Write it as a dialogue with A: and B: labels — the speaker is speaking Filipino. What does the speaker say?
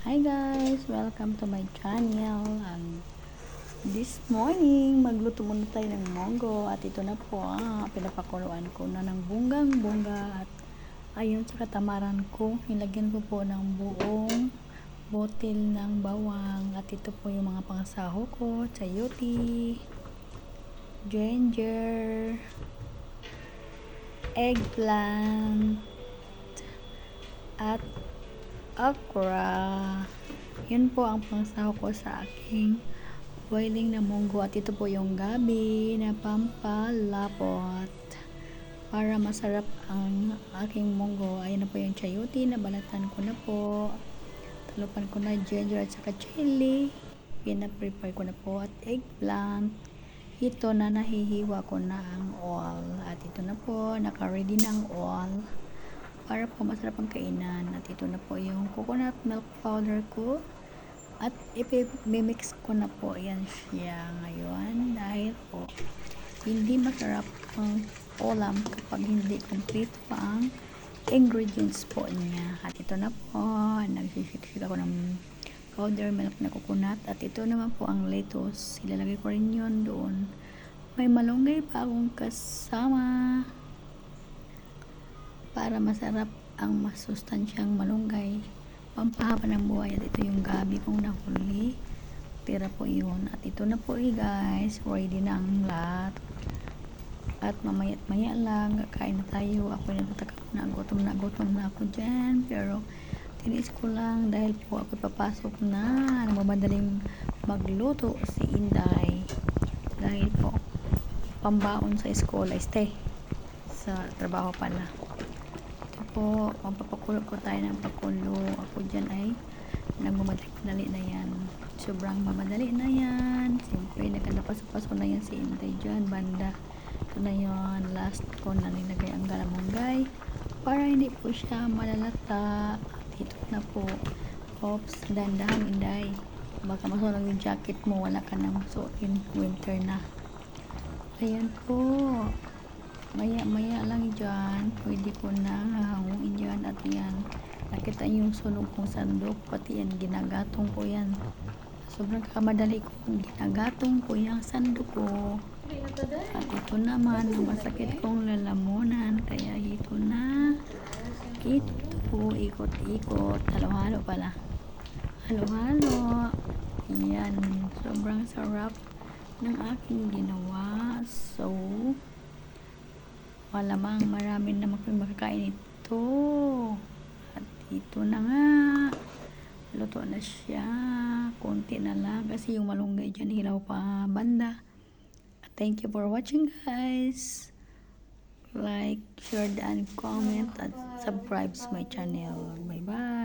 A: Hi guys! Welcome to my channel. This morning, magluto muna tayo ng munggo. At ito na po, pinapakuluan ko na ng bunggang-bungga. At ayun sa katamaran ko, nilagyan ko po ng buong botil ng bawang. At ito po yung mga pangsaho ko, chayote, ginger, eggplant, at okra. Yun po ang pangsaho ko sa aking boiling na munggo. At ito po yung gabi na pampalapot para masarap ang aking munggo. Ayan na po yung chayote na balatan ko na po. Talupan ko na ginger at saka chili. Pina-prepare ko na po. At eggplant. Ito na nahihiwa ko na ang oil. At ito na po, naka-ready na ang oil para po masarap ang kainan. At ito na po yung coconut milk powder ko. At ipimix ko na po yan siya ngayon. Dahil po, hindi masarap ang ulam kapag hindi kompleto pa ang ingredients po niya. At ito na po, nagsisik-sik ako ng powder milk na coconut. At ito naman po ang lettuce. Ilalagay ko rin yun doon. May malunggay pa akong kasama para masarap ang masustansyang malunggay, pampahaba ng buhay. At ito yung gabi kong nahuli, tira po yun. At ito na po guys, ready na ang lahat. At mamaya lang, kakain na tayo. Ako natatakap na, gutom na ako dyan. Pero tinis ko lang dahil po ako papasok na. Namamadaling magluto si Inday. Dahil po, pambaon sa school, stay sa trabaho pala. Po, pampapakulo ko tayo ng pakulo. Ako dyan ay nagmamadali na yan. Sobrang mamadali na yan. Siyempre, nagkanapaso-paso na yan si Intay dyan, banda. Ito na yun. Last ko na nilagay ang galamunggay para hindi po siya malalata. At ito na po. Oops, dandahan Inday. Baka masunog yung jacket mo. Wala ka nang suotin. Winter na. Ayan po. Maya lang dyan, pwede ko na hanguin dyan. At yan, nakita yung sunog kong sandok, pati yan, ginagatong ko yan. Sobrang kamadali kong ginagatong ko yung sandok ko. At ito naman, masakit kong lalamunan, kaya ito na. Ito po, ikot-ikot, halo-halo pala. Halo-halo. Yan, sobrang sarap ng aking ginawa. So, malamang marami na makakain ito. At ito na nga, luto na siya. Konti na lang kasi yung malunggay dyan hilaw pa banda. At thank you for watching guys. Like, share, and comment, at subscribe my channel. Bye bye.